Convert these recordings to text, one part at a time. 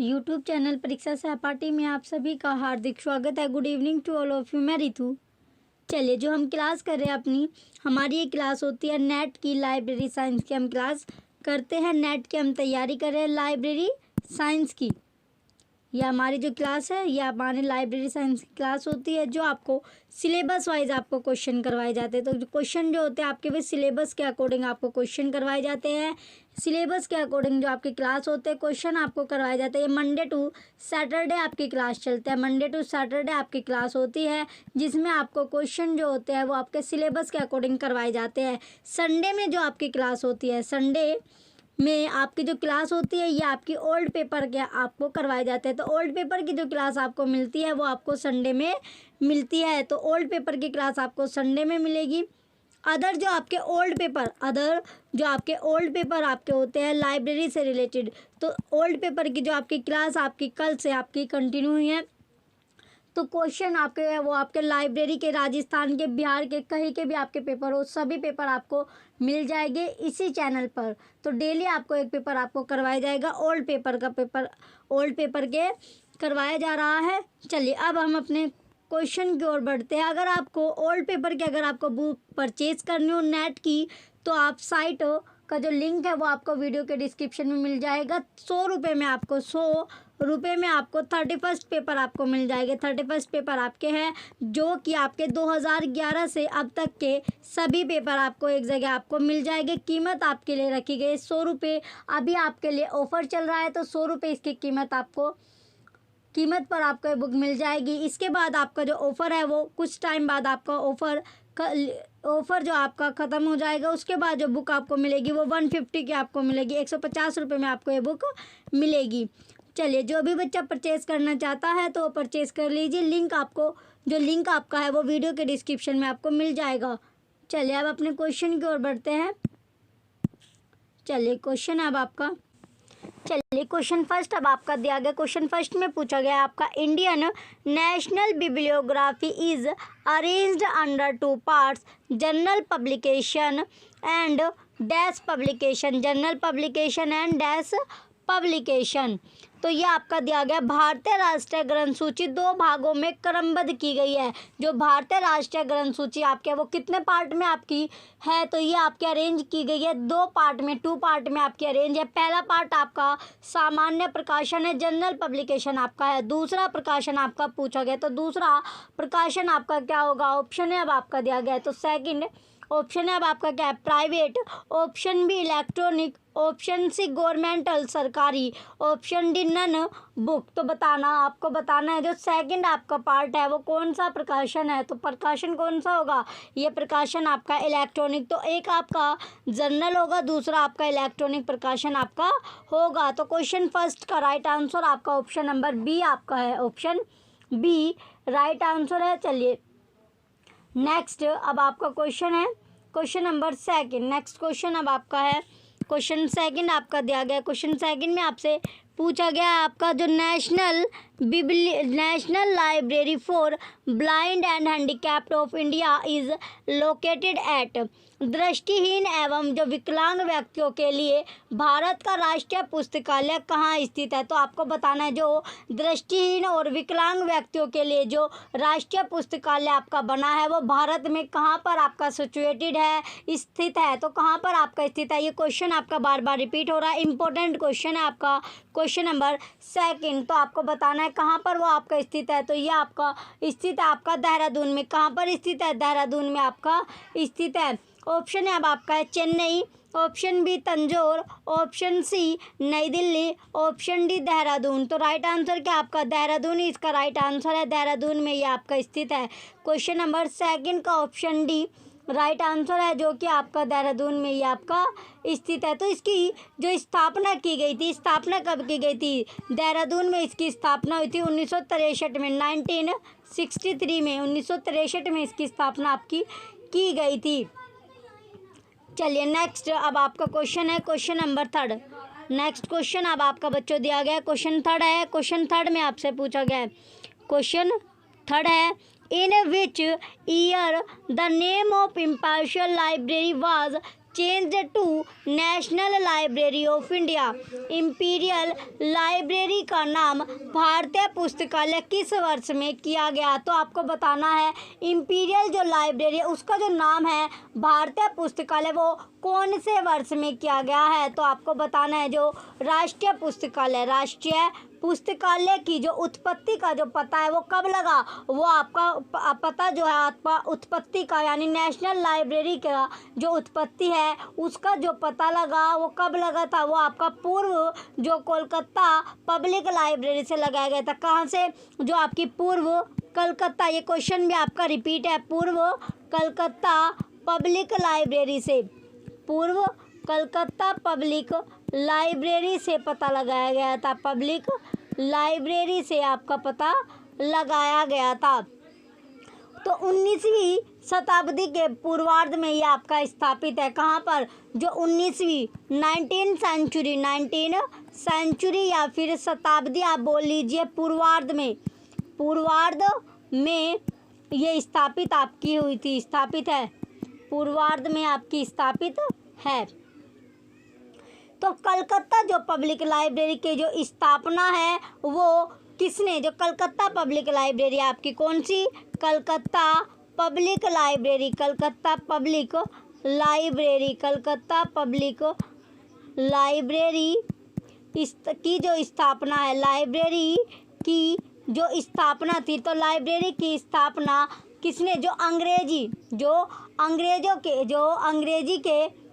YouTube channel परीक्षा सहपाठी में आप सभी का हार्दिक स्वागत है। Good evening to all of you. मैं रितु। चलिए, जो हम क्लास कर रहे हैं अपनी, हमारी ये क्लास होती है नेट की लाइब्रेरी साइंस की। हम क्लास करते हैं नेट की, हम तैयारी कर रहे हैं लाइब्रेरी साइंस की। यह हमारी जो क्लास है यह हमारी लाइब्रेरी साइंस की क्लास होती है, जो आपको सिलेबस वाइज आपको क्वेश्चन करवाए जाते हैं। तो क्वेश्चन जो होते हैं आपके भी सिलेबस के अकॉर्डिंग आपको क्वेश्चन करवाए जाते हैं। सिलेबस के अकॉर्डिंग जो आपकी क्लास होते हैं क्वेश्चन आपको करवाए जाते हैं। मंडे टू सैटरडे आपकी क्लास चलता है। मंडे टू सैटरडे आपकी क्लास होती है, जिसमें आपको क्वेश्चन जो होते हैं वो आपके सिलेबस के अकॉर्डिंग करवाए जाते हैं। संडे में जो आपकी क्लास होती है, संडे में आपकी जो क्लास होती है ये आपकी ओल्ड पेपर के आपको करवाए जाते हैं। तो ओल्ड पेपर की जो क्लास आपको मिलती है वो आपको संडे में मिलती है। तो ओल्ड पेपर की क्लास आपको संडे में मिलेगी। अदर जो आपके ओल्ड पेपर आपके होते हैं लाइब्रेरी से रिलेटेड, तो ओल्ड पेपर की जो आपकी क्लास आपकी कल से आपकी कंटिन्यू हुई है। तो क्वेश्चन आपके वो आपके लाइब्रेरी के, राजस्थान के, बिहार के, कहीं के भी आपके पेपर हो, सभी पेपर आपको मिल जाएंगे इसी चैनल पर। तो डेली आपको एक पेपर आपको करवाया जाएगा। ओल्ड पेपर के करवाया जा रहा है। चलिए, अब हम अपने क्वेश्चन की ओर बढ़ते हैं। अगर आपको ओल्ड पेपर के अगर आपको बुक परचेज करनी हो नेट की, तो आप साइट का जो लिंक है वो आपको वीडियो के डिस्क्रिप्शन में मिल जाएगा। 100 रुपये में आपको 31st पेपर आपको मिल जाएंगे। 31st पेपर आपके हैं, जो कि आपके 2011 से अब तक के सभी पेपर आपको एक जगह आपको मिल जाएंगे। कीमत आपके लिए रखी गई 100 रुपये। अभी आपके लिए ऑफ़र चल रहा है, तो 100 रुपये इसकी कीमत पर आपको ये बुक मिल जाएगी। इसके बाद आपका जो ऑफ़र है वो कुछ टाइम बाद आपका ऑफ़र जो आपका ख़त्म हो जाएगा। उसके बाद जो बुक आपको मिलेगी वो 150 की आपको मिलेगी। 150 रुपये में आपको ये बुक मिलेगी। चलिए, जो भी बच्चा परचेज़ करना चाहता है तो वो परचेज़ कर लीजिए। लिंक आपका है वो वीडियो के डिस्क्रिप्शन में आपको मिल जाएगा। चलिए, अब अपने क्वेश्चन की ओर बढ़ते हैं। चलिए, क्वेश्चन फर्स्ट अब आपका दिया गया। क्वेश्चन फर्स्ट में पूछा गया आपका, Indian national bibliography is arranged under 2 parts, general publication and dash publication. General publication and dash publication. तो ये आपका दिया गया भारतीय राष्ट्रीय ग्रंथ सूची 2 भागों में क्रमबद्ध की गई है। जो भारतीय राष्ट्रीय ग्रंथ सूची आपके वो कितने पार्ट में आपकी है, तो ये आपके अरेंज की गई है 2 पार्ट में आपकी अरेंज है। पहला पार्ट आपका सामान्य प्रकाशन है, जनरल पब्लिकेशन आपका है। दूसरा प्रकाशन आपका पूछा गया, तो दूसरा प्रकाशन आपका क्या होगा? ऑप्शन है अब आपका दिया गया है, तो सेकंड ऑप्शन है अब आपका क्या है? Private. Option B electronic. Option C governmental सरकारी। Option D none book. तो आपको बताना है जो सेकंड आपका पार्ट है वो कौन सा प्रकाशन है। तो प्रकाशन कौन सा होगा? ये प्रकाशन आपका इलेक्ट्रॉनिक। तो एक आपका जर्नल होगा, दूसरा आपका इलेक्ट्रॉनिक प्रकाशन आपका होगा। तो क्वेश्चन फर्स्ट का राइट आंसर आपका ऑप्शन नंबर बी आपका है। ऑप्शन बी राइट आंसर है। चलिए, नेक्स्ट अब आपका क्वेश्चन है question number second. Next question अब आपका है क्वेश्चन सेकंड आपका दिया गया। क्वेश्चन सेकंड में आपसे पूछा गया आपका, जो national library for blind and handicapped of India is located at. दृष्टिहीन एवं जो विकलांग व्यक्तियों के लिए भारत का राष्ट्रीय पुस्तकालय कहाँ स्थित है। तो आपको बताना है जो दृष्टिहीन और विकलांग व्यक्तियों के लिए जो राष्ट्रीय पुस्तकालय आपका बना है वो भारत में कहाँ पर आपका सिचुएटेड है, स्थित है। तो कहाँ पर आपका स्थित है, ये क्वेश्चन आपका बार बार रिपीट हो रहा है। इंपॉर्टेंट क्वेश्चन है आपका क्वेश्चन नंबर सेकंड। तो आपको बताना है कहाँ पर वो आपका स्थित है। तो ये आपका स्थित है आपका देहरादून में। कहाँ पर स्थित है? देहरादून में आपका स्थित है। ऑप्शन है अब आपका है Chennai. Option B Tanjore. Option C New Delhi. Option D Dehradun. तो राइट आंसर क्या आपका? देहरादून ही इसका राइट आंसर है। देहरादून में ये आपका स्थित है। क्वेश्चन नंबर सेकंड का ऑप्शन डी राइट आंसर है, जो कि आपका देहरादून में ये आपका स्थित है। तो इसकी जो स्थापना की गई थी, स्थापना कब की गई थी? देहरादून में इसकी स्थापना हुई थी 1963 में, 1963 में, 1963 में इसकी स्थापना आपकी की गई थी। चलिए, नेक्स्ट अब आपका क्वेश्चन है question number third. Next question अब आपका बच्चों दिया गया है क्वेश्चन थर्ड है। क्वेश्चन थर्ड में आपसे पूछा गया है क्वेश्चन थर्ड है, इन विच year the name of Imperial Library was changed to national library of India. Imperial library का नाम भारतीय पुस्तकालय किस वर्ष में किया गया? तो आपको बताना है इंपीरियल जो लाइब्रेरी है उसका जो नाम है भारतीय पुस्तकालय वो कौन से वर्ष में किया गया है? तो आपको बताना है जो राष्ट्रीय पुस्तकालय की जो उत्पत्ति का जो पता है वो कब लगा, वो आपका पता जो है आपका उत्पत्ति का यानी नेशनल लाइब्रेरी का जो उत्पत्ति है उसका जो पता लगा वो कब लगा था, वो आपका पूर्व जो कोलकाता पब्लिक लाइब्रेरी से लगाया गया था। कहाँ से? जो आपकी पूर्व कलकत्ता, ये क्वेश्चन भी आपका रिपीट है, पूर्व कलकत्ता पब्लिक लाइब्रेरी से, पूर्व कलकत्ता पब्लिक लाइब्रेरी से पता लगाया गया था, पब्लिक लाइब्रेरी से आपका पता लगाया गया था। तो 19वीं शताब्दी के पूर्वार्ध में ये आपका स्थापित है। कहाँ पर? जो 19वीं 19 सेंचुरी या फिर शताब्दी आप बोल लीजिए, पूर्वार्ध में ये स्थापित आपकी हुई थी, स्थापित है, पूर्वार्ध में आपकी स्थापित है। तो कलकत्ता जो पब्लिक लाइब्रेरी के जो स्थापना है वो किसने? जो कलकत्ता पब्लिक लाइब्रेरी आपकी कौन सी? Calcutta public library, Calcutta public library, Calcutta public library की जो स्थापना है, लाइब्रेरी की जो स्थापना थी, तो लाइब्रेरी की स्थापना किसने? जो अंग्रेजी के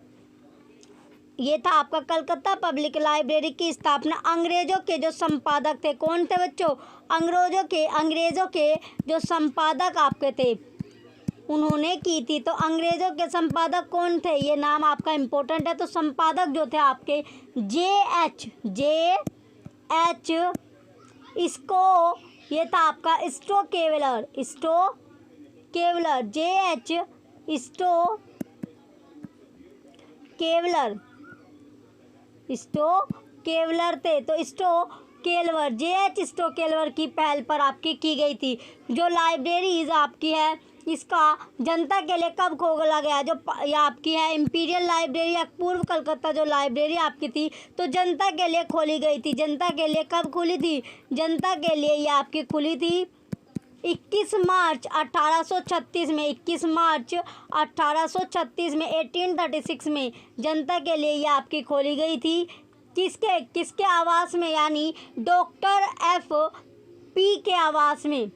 ये था आपका कलकत्ता पब्लिक लाइब्रेरी की स्थापना अंग्रेजों के जो संपादक थे, कौन थे बच्चों? अंग्रेजों के जो संपादक आपके थे उन्होंने की थी। तो अंग्रेजों के संपादक कौन थे? ये नाम आपका इम्पोर्टेंट है। तो संपादक जो थे आपके जे एच इसको, ये था आपका स्टो केवलर, जे एच स्टो केवलर थे। तो जे एच स्टो केवलर की पहल पर आपकी की गई थी। जो लाइब्रेरीज आपकी है इसका जनता के लिए कब खोला गया? जो ये आपकी है इंपीरियल लाइब्रेरी या पूर्व कलकत्ता जो लाइब्रेरी आपकी थी तो जनता के लिए खोली गई थी। जनता के लिए कब खुली थी? जनता के लिए ये आपकी खुली थी 21 मार्च 1836 में, 21 मार्च 1836 में, 1836 में जनता के लिए ये आपकी खोली गई थी। किसके आवास में? यानी डॉक्टर F.P. के आवास में,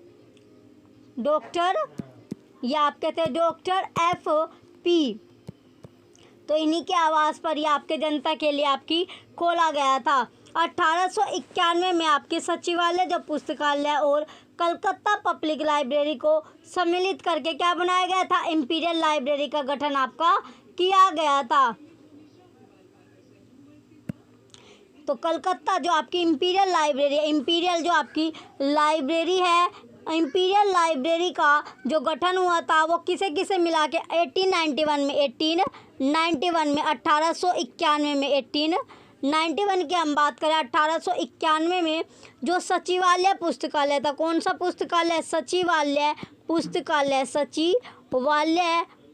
ये आप कहते हैं डॉक्टर F.P. तो इन्हीं के आवास पर ये आपके जनता के लिए आपकी खोला गया था। 1891 में आपके सचिवालय जो पुस्तकालय और कलकत्ता पब्लिक लाइब्रेरी को सम्मिलित करके क्या बनाया गया था? इंपीरियल लाइब्रेरी का गठन आपका किया गया था। तो कलकत्ता जो आपकी इंपीरियल लाइब्रेरी है, इंपीरियल जो आपकी लाइब्रेरी है, इंपीरियल लाइब्रेरी का जो गठन हुआ था वो किसे किसे मिला के 1891 में 1891 की हम बात करें 1891 में जो सचिवालय पुस्तकालय था, कौन सा पुस्तकालय? सचिवालय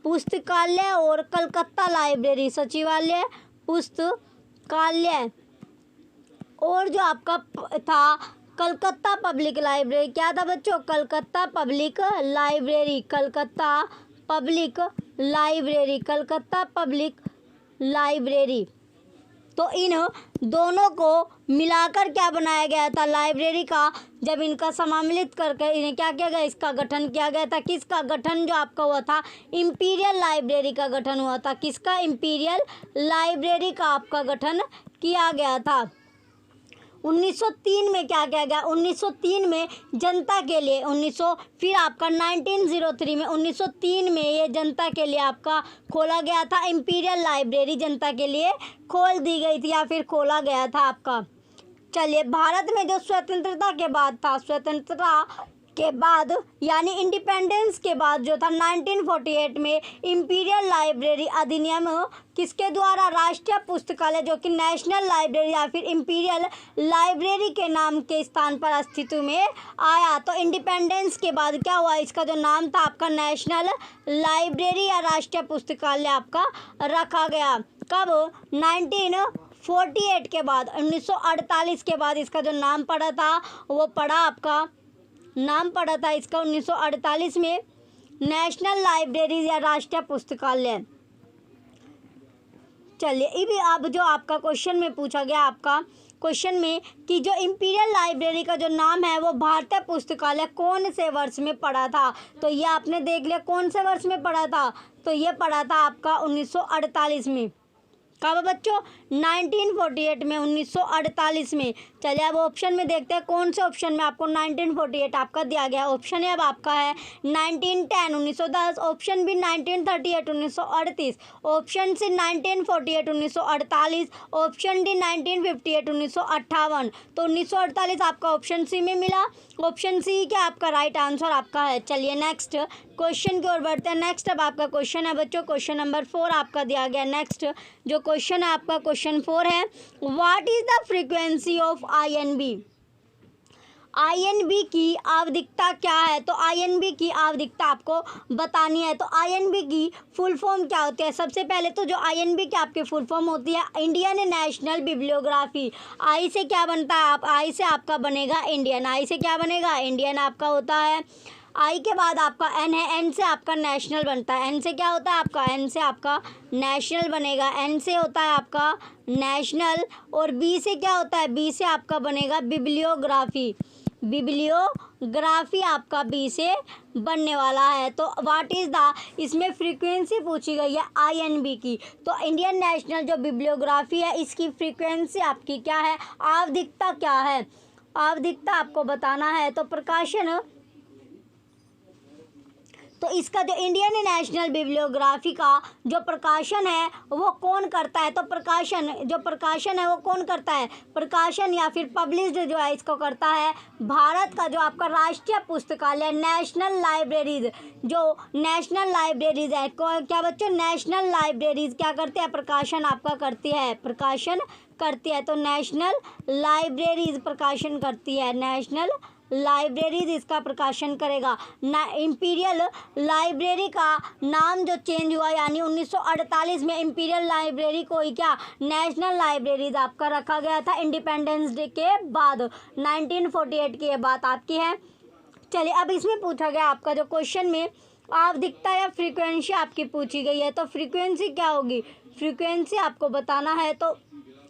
पुस्तकालय और कलकत्ता लाइब्रेरी, सचिवालय पुस्तकालय और जो आपका था कलकत्ता पब्लिक लाइब्रेरी। क्या था बच्चों? Calcutta public library. तो इन दोनों को मिलाकर क्या बनाया गया था लाइब्रेरी का? जब इनका सम्मिलित करके इन्हें क्या किया गया? इसका गठन किया गया था। किसका गठन जो आपका हुआ था? इंपीरियल लाइब्रेरी का गठन हुआ था। किसका? इंपीरियल लाइब्रेरी का आपका गठन किया गया था। 1903 में क्या किया गया? 1903 में जनता के लिए फिर आपका 1903 में 1903 में ये जनता के लिए आपका खोला गया था। इंपीरियल लाइब्रेरी जनता के लिए खोल दी गई थी या फिर खोला गया था आपका। चलिए, भारत में जो स्वतंत्रता के बाद था, स्वतंत्रता के बाद यानी इंडिपेंडेंस के बाद जो था 1948 में इंपीरियल लाइब्रेरी अधिनियम किसके द्वारा, राष्ट्रीय पुस्तकालय जो कि नेशनल लाइब्रेरी या फिर इंपीरियल लाइब्रेरी के नाम के स्थान पर अस्तित्व में आया। तो इंडिपेंडेंस के बाद क्या हुआ, इसका जो नाम था आपका नेशनल लाइब्रेरी या राष्ट्रीय पुस्तकालय आपका रखा गया। कब, 1948 के बाद, 1948 के बाद इसका जो नाम पड़ा था वो पड़ा आपका, नाम पड़ा था इसका 1948 में नेशनल लाइब्रेरी या राष्ट्रीय पुस्तकालय। चलिए अभी अब जो आपका क्वेश्चन में पूछा गया आपका क्वेश्चन में कि जो इंपीरियल लाइब्रेरी का जो नाम है वो भारतीय पुस्तकालय कौन से वर्ष में पड़ा था। तो ये आपने देख लिया कौन से वर्ष में पड़ा था, तो ये पड़ा था आपका 1948 में। कब बच्चों, 1948 में, 1948 में। चलिए अब ऑप्शन में देखते हैं कौन से ऑप्शन में आपको 1948 आपका दिया गया। ऑप्शन है अब आपका है 1910 1910, option B 1938 1938, option C 1948 1948, option D 1958 1958। तो 1948 आपका ऑप्शन सी में मिला। ऑप्शन सी क्या आपका राइट आंसर आपका है। चलिए नेक्स्ट क्वेश्चन की ओर बढ़ते हैं। नेक्स्ट अब आपका क्वेश्चन है बच्चों, क्वेश्चन नंबर 4 आपका दिया गया। नेक्स्ट जो क्वेश्चन है आपका क्वेश्चन 4 है, what is the frequency of I&B. I&B की आवधिकता क्या है, तो आईएनबी की आवधिकता आपको बतानी है। तो आईएनबी की फुल फॉर्म क्या होती है, सबसे पहले तो जो आईएनबी की आपकी फुल फॉर्म होती है इंडियन नेशनल बिब्लियोग्राफी। आई से क्या बनता है, आप आई से आपका बनेगा इंडियन, आई से क्या बनेगा इंडियन आपका होता है। आई के बाद आपका एन है, एन से आपका नेशनल बनता है, एन से क्या होता है आपका, एन से आपका नेशनल बनेगा, एन से होता है आपका नेशनल। और बी से क्या होता है, बी से आपका बनेगा बिब्लियोग्राफी, बिब्लियोग्राफी आपका बी से बनने वाला है। तो व्हाट इज़ द, इसमें फ्रीक्वेंसी पूछी गई है आईएनबी की। तो इंडियन नेशनल जो बिब्लियोग्राफी है इसकी फ्रीक्वेंसी आपकी क्या है, आवधिकता क्या है, आवधिकता आपको बताना है। तो प्रकाशन, तो इसका जो इंडियन नेशनल बिब्लियोग्राफी का जो प्रकाशन है वो कौन करता है, तो प्रकाशन, जो प्रकाशन है वो कौन करता है, प्रकाशन या फिर पब्लिश्ड जो है इसको करता है भारत का जो आपका राष्ट्रीय पुस्तकालय नेशनल लाइब्रेरीज, जो नेशनल लाइब्रेरीज है, क्या बच्चों, नेशनल लाइब्रेरीज क्या करते हैं, प्रकाशन आपका करती है, प्रकाशन करती है। तो नेशनल लाइब्रेरीज प्रकाशन करती है, नेशनल लाइब्रेरीज इसका प्रकाशन करेगा ना। इंपीरियल लाइब्रेरी का नाम जो चेंज हुआ यानी 1948 में इंपीरियल लाइब्रेरी को ही क्या नेशनल लाइब्रेरीज आपका रखा गया था इंडिपेंडेंस डे के बाद, 1948 की ये बात आपकी है। चलिए अब इसमें पूछा गया आपका जो क्वेश्चन में आवधिकता या फ्रीक्वेंसी आपकी पूछी गई है। तो फ्रीक्वेंसी क्या होगी, फ्रीक्वेंसी आपको बताना है। तो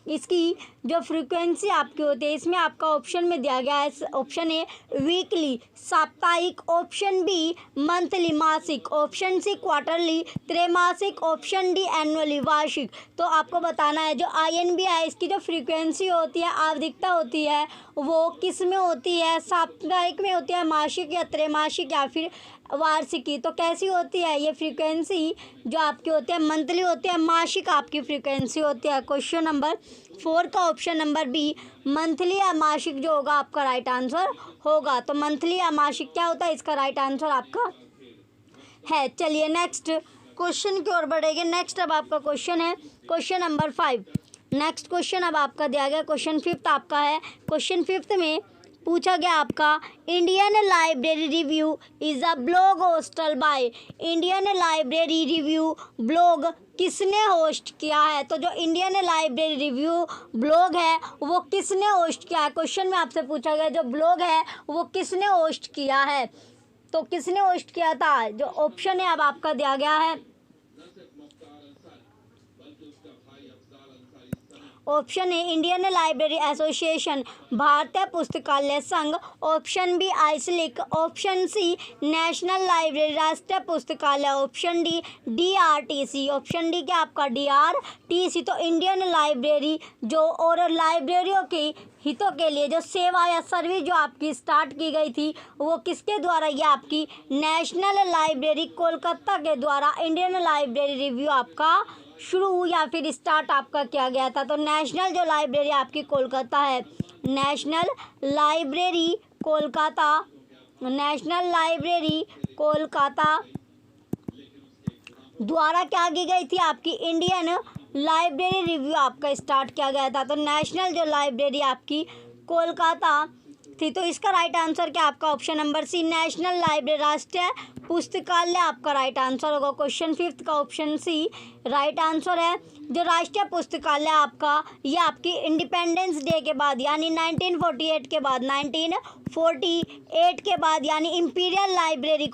इसकी जो फ्रीक्वेंसी आपकी होती है इसमें आपका ऑप्शन में दिया गया है, ऑप्शन ए वीकली साप्ताहिक, ऑप्शन बी मंथली मासिक, ऑप्शन सी क्वार्टरली त्रैमासिक, ऑप्शन डी एनुअली वार्षिक। तो आपको बताना है जो आईएनबी है इसकी जो फ्रीक्वेंसी होती है, आवधिकता होती है वो किस में होती है, साप्ताहिक में होती है, मासिक या त्रैमासिक या फिर वार्षिकी। तो कैसी होती है ये फ्रीक्वेंसी, जो आपकी होती है मंथली होती है, मासिक आपकी फ्रीक्वेंसी होती है। क्वेश्चन नंबर 4 का ऑप्शन नंबर बी मंथली या मासिक जो होगा आपका राइट आंसर होगा। तो मंथली या मासिक क्या होता है, इसका राइट आंसर आपका है। चलिए नेक्स्ट क्वेश्चन की ओर बढ़ेंगे। नेक्स्ट अब आपका क्वेश्चन है क्वेश्चन नंबर 5। नेक्स्ट क्वेश्चन अब आपका दिया गया क्वेश्चन 5 आपका है। क्वेश्चन 5 में पूछा गया आपका Indian library review is a blog hosted by, Indian library review blog किसने होस्ट किया है। तो जो इंडियन लाइब्रेरी रिव्यू ब्लॉग है वो किसने होस्ट किया है, क्वेश्चन में आपसे पूछा गया जो ब्लॉग है वो किसने होस्ट किया है। तो किसने होस्ट किया था, जो ऑप्शन है अब आपका दिया गया है, option A Indian library association भारतीय पुस्तकालय संघ, option B IASLIC, option C national library राष्ट्रीय पुस्तकालय, option D DRTC, option D क्या आपका डीआरटीसी। तो इंडियन लाइब्रेरी जो और लाइब्रेरियों के हितों के लिए जो सेवा या सर्विस जो आपकी स्टार्ट की गई थी वो किसके द्वारा, ये आपकी नेशनल लाइब्रेरी कोलकाता के द्वारा इंडियन लाइब्रेरी रिव्यू आपका शुरू या फिर स्टार्ट आपका किया गया था। तो नेशनल जो लाइब्रेरी आपकी कोलकाता है, national library Kolkata national library Kolkata द्वारा क्या की गई थी, आपकी इंडियन लाइब्रेरी रिव्यू आपका स्टार्ट किया गया था। तो नेशनल जो लाइब्रेरी आपकी कोलकाता थी, तो इसका राइट आंसर क्या आपका option number C, national library, राष्ट्रीय पुस्तकालय आपका राइट आंसर होगा। क्वेश्चन 5 का ऑप्शन सी राइट आंसर है। जो राष्ट्रीय पुस्तकालय आपका, ये आपकी इंडिपेंडेंस डे के बाद यानी 1948 के बाद, 1948 के बाद यानी इंपीरियल लाइब्रेरी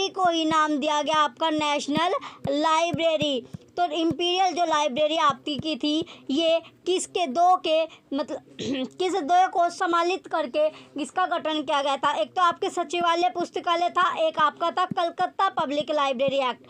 को ही नाम दिया गया आपका नेशनल लाइब्रेरी। तो इंपीरियल जो लाइब्रेरी आपकी की थी, ये किसके दो के मतलब किस दो को सम्मिलित करके इसका गठन किया गया था। एक तो आपके सचिवालय पुस्तकालय था, एक आपका था Calcutta public library act.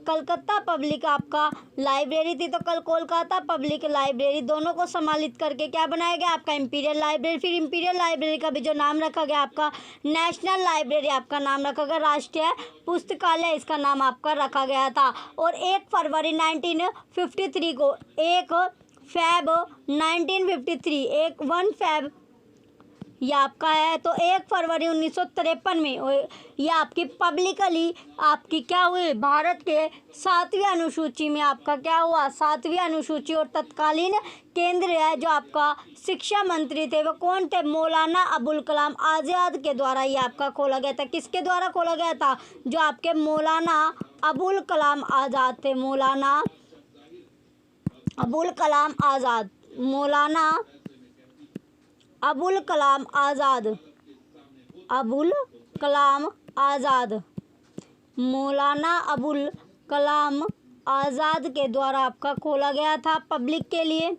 Calcutta public आपका लाइब्रेरी थी, तो कल कोलकाता पब्लिक लाइब्रेरी, दोनों को सम्मिलित करके क्या बनाया गया आपका इंपीरियल लाइब्रेरी। फिर इंपीरियल लाइब्रेरी का भी जो नाम रखा गया आपका नेशनल लाइब्रेरी आपका नाम रखा गया, राष्ट्रीय पुस्तकालय इसका नाम आपका रखा गया था। और 1 फरवरी 1953 को, 1 फैब 1953, 1 फैब ये आपका है, तो 1 फरवरी 1953 में ये आपकी पब्लिकली आपकी क्या हुई, भारत के 7वीं अनुसूची में आपका क्या हुआ, 7वीं अनुसूची। और तत्कालीन केंद्रीय जो आपका शिक्षा मंत्री थे वो कौन थे, मौलाना अबुल कलाम आज़ाद के द्वारा ये आपका खोला गया था। किसके द्वारा खोला गया था, जो आपके मौलाना अबुल कलाम आज़ाद थे, मौलाना अबुल कलाम आज़ाद, मौलाना अबुल कलाम आज़ाद, अबुल कलाम आज़ाद, मौलाना अबुल कलाम आज़ाद के द्वारा आपका खोला गया था पब्लिक के लिए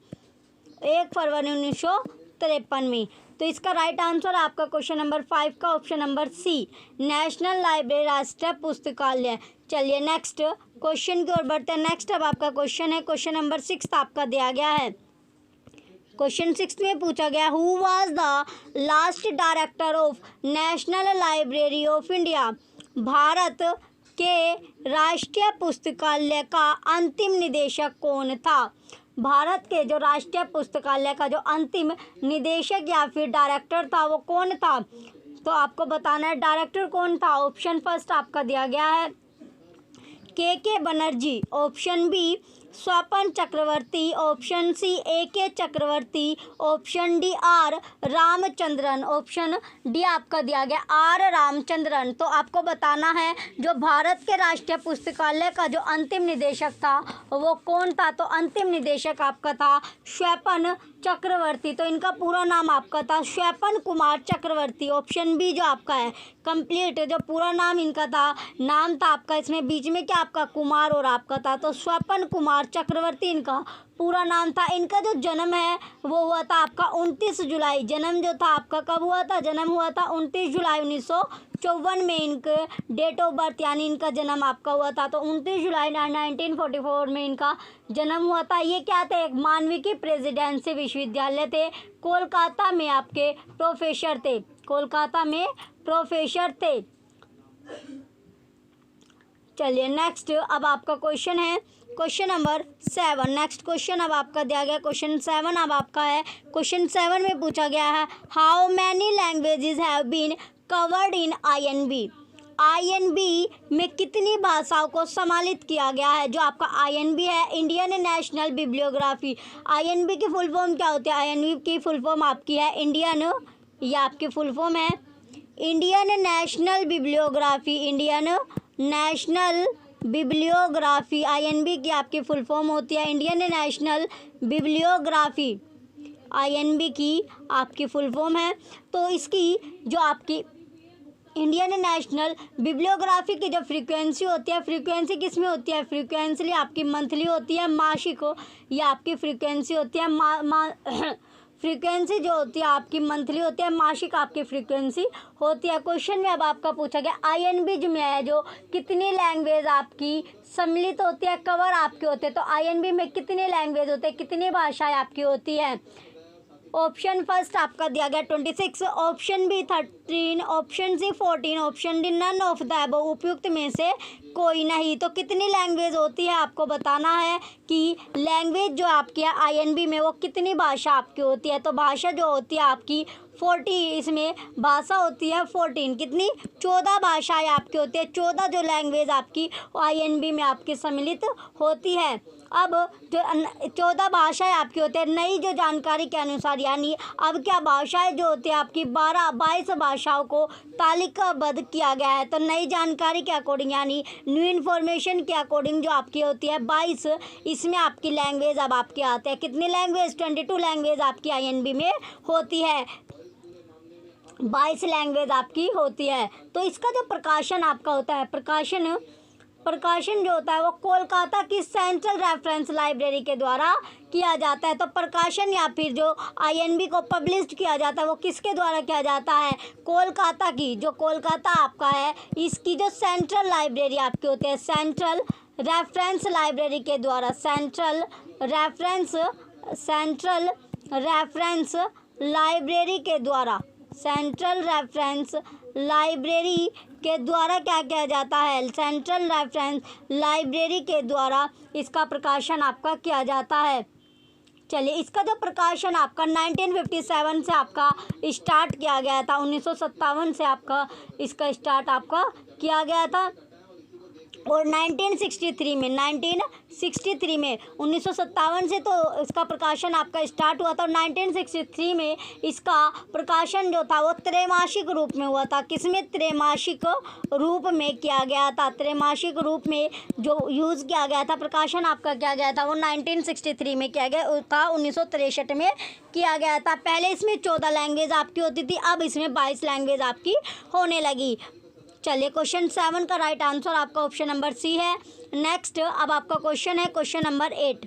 1 फरवरी 1953 में। तो इसका राइट आंसर आपका क्वेश्चन नंबर 5 का option number C, national library, राष्ट्रीय पुस्तकालय। चलिए नेक्स्ट क्वेश्चन की ओर बढ़ते हैं। नेक्स्ट अब आपका क्वेश्चन है क्वेश्चन नंबर 6 आपका दिया गया है। क्वेश्चन 6 में पूछा गया, who was the last director of national library of India. Bharat के राष्ट्रीय पुस्तकालय का अंतिम निदेशक कौन था। भारत के जो राष्ट्रीय पुस्तकालय का जो अंतिम निदेशक या फिर डायरेक्टर था वो कौन था, तो आपको बताना है डायरेक्टर कौन था। ऑप्शन फर्स्ट आपका दिया गया है K Banerjee, option B Swapan Chakraborty, option C K Chakraborty, option D R Ramachandran, option D आपका दिया गया आर रामचंद्रन। तो आपको बताना है जो भारत के राष्ट्रीय पुस्तकालय का जो अंतिम निदेशक था वो कौन था, तो अंतिम निदेशक आपका था स्वपन चक्रवर्ती। तो इनका पूरा नाम आपका था स्वपन कुमार चक्रवर्ती। ऑप्शन बी जो आपका है कंप्लीट, जो पूरा नाम इनका था, नाम था आपका, इसमें बीच में क्या आपका कुमार और आपका था, तो स्वपन कुमार चक्रवर्ती इनका पूरा नाम था। इनका जो जन्म है वो हुआ था आपका 29 जुलाई, जन्म जो था आपका कब हुआ था, जन्म हुआ था 29 जुलाई 1954 में इनके डेट ऑफ बर्थ यानी इनका जन्म आपका हुआ था। तो 29 जुलाई 1944 में इनका जन्म हुआ था। ये क्या थे, एक मानविकी प्रेसिडेंसी विश्वविद्यालय थे, कोलकाता में आपके प्रोफेसर थे, कोलकाता में प्रोफेसर थे। चलिए नेक्स्ट अब आपका क्वेश्चन है क्वेश्चन नंबर 7। नेक्स्ट क्वेश्चन अब आपका दिया गया क्वेश्चन 7 अब आपका है। क्वेश्चन 7 में पूछा गया है, how many languages have been covered in INB। INB में कितनी भाषाओं को सम्मिलित किया गया है। जो आपका INB है, इंडियन नेशनल बिब्लियोग्राफी, INB की फुल फॉर्म क्या होती है, INB की फुल फॉर्म आपकी है इंडियन, ये आपकी फुल फॉर्म है Indian national bibliography, Indian national bibliography. INB की आपकी फुल फॉर्म होती है इंडियन नेशनल बिब्लियोग्राफी, INB की आपकी फुल फॉर्म है। तो इसकी जो आपकी इंडियन नेशनल बिब्लियोग्राफी की जो फ्रीक्वेंसी होती है, फ्रीक्वेंसी किस में होती है, फ्रीक्वेंसी आपकी मंथली होती है, मासिक या आपकी फ्रीक्वेंसी होती है फ्रीक्वेंसी जो होती है आपकी मंथली होती है, मासिक आपकी फ्रीक्वेंसी होती है। क्वेश्चन में अब आपका पूछा गया INB जो में है जो कितनी लैंग्वेज आपकी सम्मिलित होती है, कवर आपके होते हैं। तो INB में कितनी लैंग्वेज होते हैं, कितनी भाषाएं आपकी होती हैं, ऑप्शन फर्स्ट आपका दिया गया 26, option B 13, option C 14, option D none of the above, उपयुक्त में से कोई नहीं। तो कितनी लैंग्वेज होती है आपको बताना है कि लैंग्वेज जो आपकी है INB में वो कितनी भाषा आपकी होती है। तो भाषा जो होती है आपकी 40, इसमें भाषा होती है 14, कितनी 14 भाषाएं आपकी होती है। 14 जो लैंग्वेज आपकी INB में आपकी सम्मिलित होती है। अब जो 14 भाषाएं आपकी होती है नई जो जानकारी के अनुसार, यानी अब क्या भाषाएं जो होती है आपकी 22 भाषाओं को तालिकाबद्ध किया गया है। तो नई जानकारी के अकॉर्डिंग यानी न्यू इन्फॉर्मेशन के अकॉर्डिंग जो आपकी होती है 22, इसमें आपकी लैंग्वेज अब आपके आते हैं कितनी लैंग्वेज, 22 लैंग्वेज आपकी INB में होती है, 22 लैंग्वेज आपकी होती है। तो इसका जो प्रकाशन आपका होता है, प्रकाशन जो होता है वो कोलकाता की सेंट्रल रेफरेंस लाइब्रेरी के द्वारा किया जाता है। तो प्रकाशन या फिर जो INB को पब्लिश किया जाता है वो किसके द्वारा किया जाता है, कोलकाता की, जो कोलकाता आपका है इसकी जो सेंट्रल लाइब्रेरी आपकी होती है, सेंट्रल रेफरेंस लाइब्रेरी के द्वारा, सेंट्रल रेफरेंस लाइब्रेरी के द्वारा, सेंट्रल रेफरेंस लाइब्रेरी के द्वारा क्या किया जाता है, सेंट्रल रेफरेंस लाइब्रेरी के द्वारा इसका प्रकाशन आपका किया जाता है। चलिए, इसका जो प्रकाशन आपका 1957 से आपका स्टार्ट किया गया था, 1957 से आपका इसका स्टार्ट आपका किया गया था और 1963 में 1957 से तो इसका प्रकाशन आपका स्टार्ट हुआ था और 1963 में इसका प्रकाशन जो था वो त्रैमासिक रूप में हुआ था। किसमें, त्रैमासिक रूप में किया गया था, त्रैमासिक रूप में जो यूज़ किया गया था, प्रकाशन आपका किया गया था वो 1963 में किया गया था, 1963 में किया गया था। पहले इसमें 14 लैंग्वेज आपकी होती थी, अब इसमें 22 लैंग्वेज आपकी होने लगी। चलिए, क्वेश्चन 7 का राइट आंसर आपका ऑप्शन नंबर सी है। नेक्स्ट अब आपका क्वेश्चन है क्वेश्चन नंबर 8।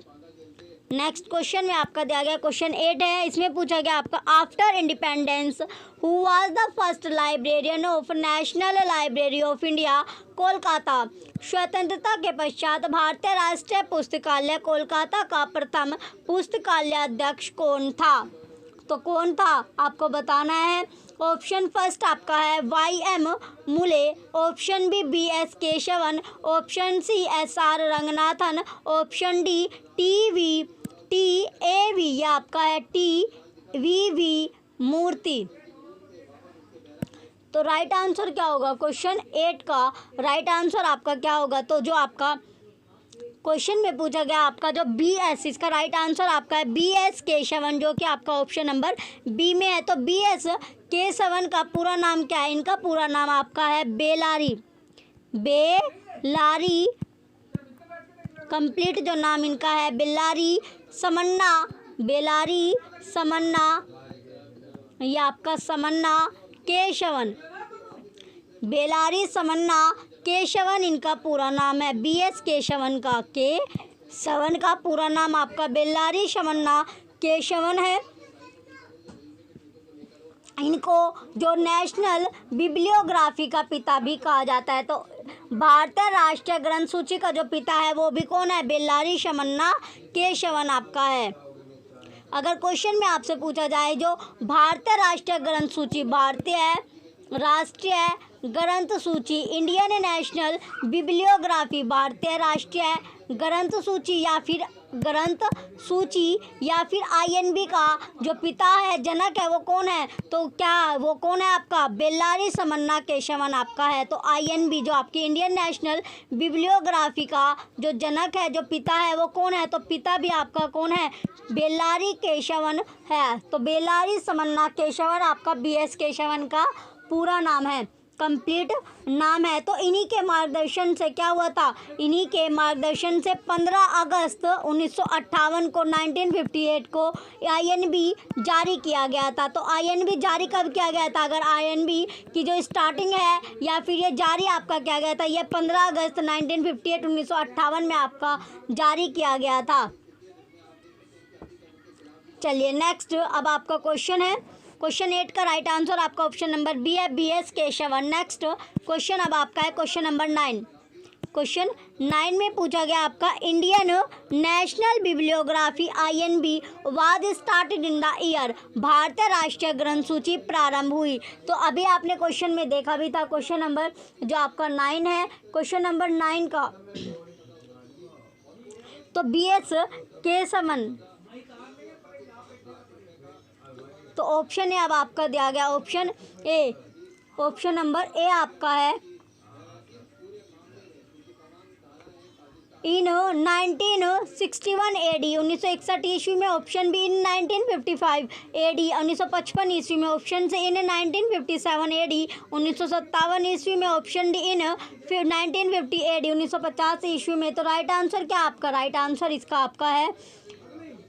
नेक्स्ट क्वेश्चन में आपका दिया गया क्वेश्चन 8 है। इसमें पूछा गया आपका after independence who was the first librarian of national library of India Kolkata. स्वतंत्रता के पश्चात भारतीय राष्ट्रीय पुस्तकालय कोलकाता का प्रथम पुस्तकालय अध्यक्ष कौन था। तो कौन था आपको बताना है। ऑप्शन फर्स्ट आपका है YM Mulay, option B BS Keshavan, option C SR Ranganathan, option D TAV या आपका है TVV मूर्ति। तो राइट आंसर क्या होगा, क्वेश्चन 8 का राइट आंसर आपका क्या होगा। तो जो आपका क्वेश्चन में पूछा गया आपका जो BS, इसका राइट आंसर आपका है BS केशवन, जो कि आपका ऑप्शन नंबर बी में है। तो BS केशवन का पूरा नाम क्या है, इनका पूरा नाम आपका है बेलारी कंप्लीट जो नाम इनका है बेलारी समन्ना या आपका समन्ना केशवन, बेलारी समन्ना केशवन इनका पूरा नाम है। BS केशवन का पूरा नाम आपका बेलारी समन्ना केशवन है। इनको जो नेशनल बिब्लियोग्राफी का पिता भी कहा जाता है। तो भारतीय राष्ट्रीय ग्रंथ सूची का जो पिता है वो भी कौन है, बेलारी समन्ना केशवन आपका है। अगर क्वेश्चन में आपसे पूछा जाए जो भारतीय राष्ट्रीय ग्रंथ सूची, भारतीय राष्ट्रीय ग्रंथ सूची, इंडियन नेशनल बिब्लियोग्राफी, भारतीय राष्ट्रीय ग्रंथ सूची या फिर INB का जो पिता है, जनक है, वो कौन है। तो क्या वो कौन है आपका, बेलारी समन्ना केशवन आपका है। तो INB जो आपकी इंडियन नेशनल बिब्लियोग्राफी का जो जनक है, जो पिता है, वो कौन है। तो पिता भी आपका कौन है, बेलारी केशवन है। तो बेलारी समन्ना केशवन आपका BS केशवन का पूरा नाम है, कंप्लीट नाम है। तो इन्हीं के मार्गदर्शन से क्या हुआ था, इन्हीं के मार्गदर्शन से 15 अगस्त 1958 को 1958 को INB जारी किया गया था। तो INB जारी कब किया गया था, अगर INB की जो स्टार्टिंग है या फिर ये जारी आपका किया गया था, ये 15 अगस्त 1958 में आपका जारी किया गया था। चलिए, नेक्स्ट अब आपका क्वेश्चन है क्वेश्चन 8 का राइट आंसर आपका ऑप्शन नंबर बी है, BS केशवन। नेक्स्ट क्वेश्चन अब आपका है क्वेश्चन नंबर 9। क्वेश्चन 9 में पूछा गया आपका Indian national bibliography INB was started in the year, भारतीय राष्ट्रीय ग्रंथ सूची प्रारंभ हुई। तो अभी आपने क्वेश्चन में देखा भी था, क्वेश्चन नंबर जो आपका 9 है, क्वेश्चन नंबर 9 का तो BS केशवन, तो ऑप्शन ए अब आपका दिया गया option A, option number A आपका है इन 1961 AD 1961 ईस्वी में, ऑप्शन बी इन 1955 AD 1955 ईस्वी में, ऑप्शन से इन 1957 AD 1957 ईस्वी में, ऑप्शन डी इन 1950 AD 1950 ईस्वी में। तो राइट आंसर क्या आपका, राइट आंसर इसका आपका है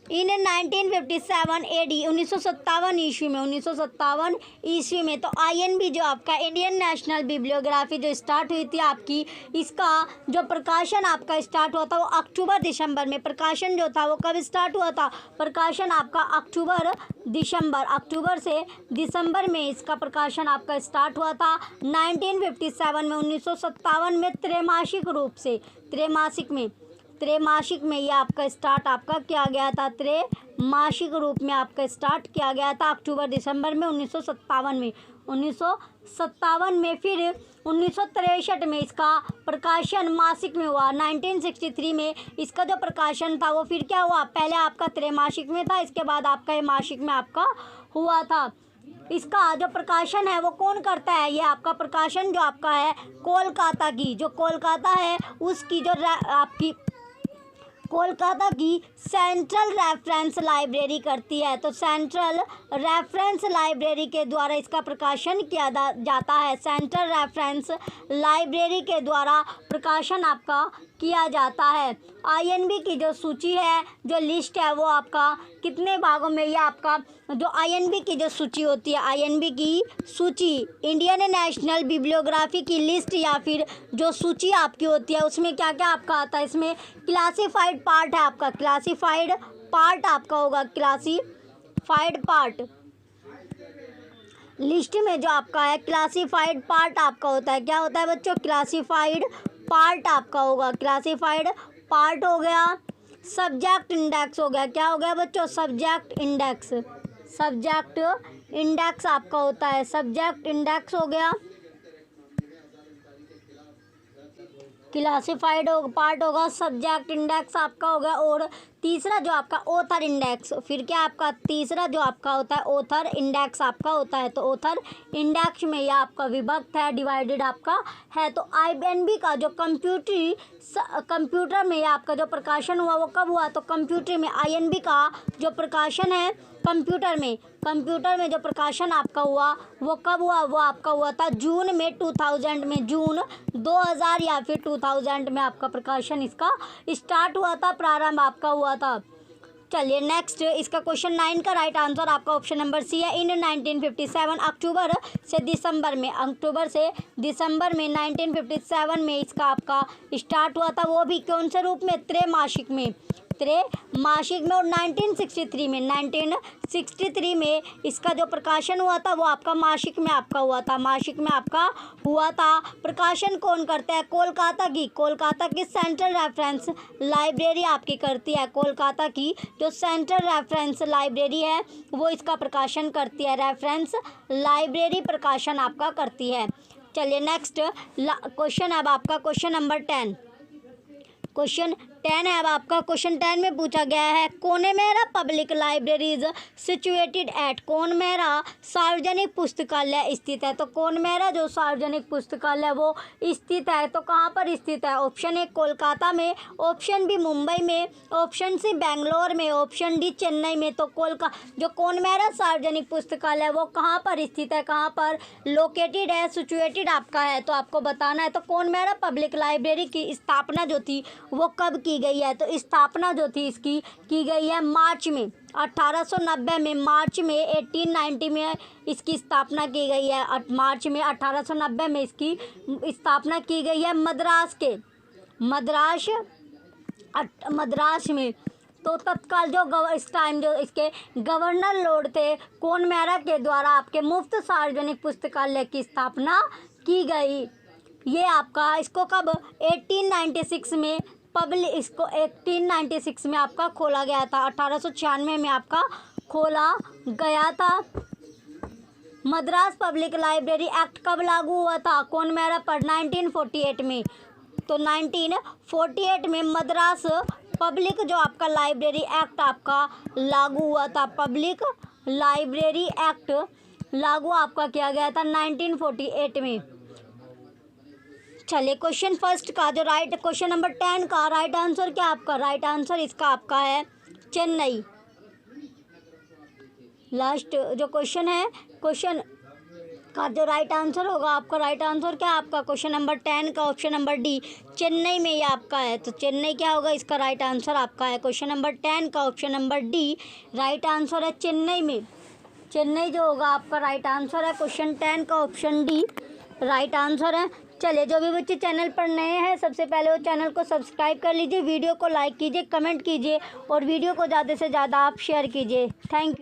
इन 1957 AD 1957 ईस्वी में, 1957 ईस्वी में। तो INB जो आपका इंडियन नेशनल बिब्लियोग्राफी जो स्टार्ट हुई थी आपकी, इसका जो प्रकाशन आपका स्टार्ट हुआ था वो अक्टूबर दिसंबर में। प्रकाशन जो था वो कब स्टार्ट हुआ था, प्रकाशन आपका अक्टूबर से दिसंबर में इसका प्रकाशन आपका स्टार्ट हुआ था 1957 में, 1957 में त्रैमासिक रूप से, त्रैमासिक में ये आपका स्टार्ट आपका किया गया था, त्रैमासिक रूप में आपका स्टार्ट किया गया था अक्टूबर दिसंबर में 1957 में। 1957 में फिर 1963 में इसका प्रकाशन मासिक में हुआ। 1963 में इसका जो प्रकाशन था वो फिर क्या हुआ, पहले आपका त्रैमासिक में था, इसके बाद आपका ये मासिक में आपका हुआ था। इसका जो प्रकाशन है वो कौन करता है, ये आपका प्रकाशन जो आपका है कोलकाता की, जो कोलकाता है उसकी जो आपकी कोलकाता की सेंट्रल रेफरेंस लाइब्रेरी करती है। तो सेंट्रल रेफरेंस लाइब्रेरी के द्वारा इसका प्रकाशन किया जाता है, सेंट्रल रेफरेंस लाइब्रेरी के द्वारा प्रकाशन आपका किया जाता है। INB की जो सूची है, जो लिस्ट है वो आपका कितने भागों में, ये आपका जो INB की जो सूची होती है, INB की सूची इंडियन नेशनल बिब्लियोग्राफी की लिस्ट या फिर जो सूची आपकी होती है उसमें क्या क्या आपका आता है, इसमें क्लासिफाइड पार्ट है आपका, क्लासिफाइड पार्ट आपका होगा, क्लासिफाइड पार्ट लिस्ट में जो आपका है क्लासिफाइड पार्ट आपका होता है। क्या होता है बच्चों, क्लासिफाइड पार्ट आपका होगा, क्लासिफाइड पार्ट हो गया, सब्जेक्ट इंडेक्स हो गया, क्या हो गया बच्चों, सब्जेक्ट इंडेक्स, सब्जेक्ट इंडेक्स आपका होता है, सब्जेक्ट इंडेक्स हो गया, क्लासिफाइड पार्ट होगा, सब्जेक्ट इंडेक्स आपका होगा। और तीसरा जो आपका ऑथर इंडेक्स, फिर क्या आपका तीसरा जो आपका होता है ऑथर इंडेक्स आपका होता है। तो ऑथर इंडेक्स में यह आपका विभक्त है, डिवाइडेड आपका है। तो INB का जो कंप्यूटर में यह आपका जो प्रकाशन हुआ वो कब हुआ, तो कंप्यूटर में INB का जो प्रकाशन है कंप्यूटर में जो प्रकाशन आपका हुआ वो कब हुआ, वो आपका हुआ था जून में 2000 में, जून 2000 या फिर 2000 में आपका प्रकाशन इसका स्टार्ट हुआ था, प्रारंभ आपका हुआ था। चलिए नेक्स्ट, इसका क्वेश्चन 9 का राइट आंसर आपका ऑप्शन नंबर सी है। इन 1957 अक्टूबर से दिसंबर में 1957 में इसका आपका स्टार्ट हुआ था, वो भी कौन से रूप में, त्रैमासिक में और 1963 में इसका जो प्रकाशन हुआ था वो आपका मासिक में आपका हुआ था, प्रकाशन कौन करता है, कोलकाता की सेंट्रल रेफरेंस लाइब्रेरी आपकी करती है, कोलकाता की जो सेंट्रल रेफरेंस लाइब्रेरी है वो इसका प्रकाशन करती है, रेफरेंस लाइब्रेरी प्रकाशन आपका करती है। चलिए नेक्स्ट क्वेश्चन अब आपका क्वेश्चन नंबर 10, क्वेश्चन 10 है अब आपका। क्वेश्चन 10 में पूछा गया है कोनेमेरा पब्लिक लाइब्रेरीज सिचुएटेड एट, कोनेमेरा सार्वजनिक पुस्तकालय स्थित है। तो कोनेमेरा जो सार्वजनिक पुस्तकालय वो स्थित है, तो कहाँ पर स्थित है, ऑप्शन ए कोलकाता में, ऑप्शन बी मुंबई में, ऑप्शन सी बेंगलोर में, ऑप्शन डी चेन्नई में। तो जो कोनेमेरा सार्वजनिक पुस्तकालय वो कहाँ पर स्थित है, कहाँ पर लोकेटेड है, सिचुएटेड आपका है, तो आपको बताना है। तो कोनेमेरा पब्लिक लाइब्रेरी की स्थापना जो थी वो कब की गई है, तो स्थापना जो थी इसकी की गई है मार्च में 1890 में, मार्च में 1890 में इसकी स्थापना की गई है, मार्च में 1890 में इसकी स्थापना की गई है मद्रास में। तो तत्काल जो इस टाइम जो इसके गवर्नर लॉर्ड थे कोनेमेरा के द्वारा आपके मुफ्त सार्वजनिक पुस्तकालय की स्थापना की गई। ये आपका इसको कब 1896 में इसको 1896 में आपका खोला गया था, 1896 में आपका खोला गया था। मद्रास पब्लिक लाइब्रेरी एक्ट कब लागू हुआ था? कौन मेरा पर 1948 में। तो 1948 में मद्रास पब्लिक जो आपका लाइब्रेरी एक्ट आपका लागू हुआ था। पब्लिक लाइब्रेरी एक्ट लागू आपका किया गया था 1948 में। चलिए क्वेश्चन फर्स्ट का जो क्वेश्चन नंबर 10 का राइट आंसर क्या आपका? राइट आंसर इसका आपका है चेन्नई। लास्ट जो क्वेश्चन है, क्वेश्चन का जो राइट आंसर होगा आपका, राइट आंसर क्या है आपका? क्वेश्चन नंबर 10 का ऑप्शन नंबर डी, चेन्नई में ये आपका है। तो चेन्नई क्या होगा? इसका राइट आंसर आपका है क्वेश्चन नंबर 10 का option number D, right answer है चेन्नई में। चेन्नई जो होगा आपका राइट आंसर है क्वेश्चन 10 का ऑप्शन डी, राइट आंसर है। चलिए जो भी बच्चे चैनल पर नए हैं सबसे पहले वो चैनल को सब्सक्राइब कर लीजिए, वीडियो को लाइक कीजिए, कमेंट कीजिए और वीडियो को ज़्यादा से ज़्यादा आप शेयर कीजिए। Thank you.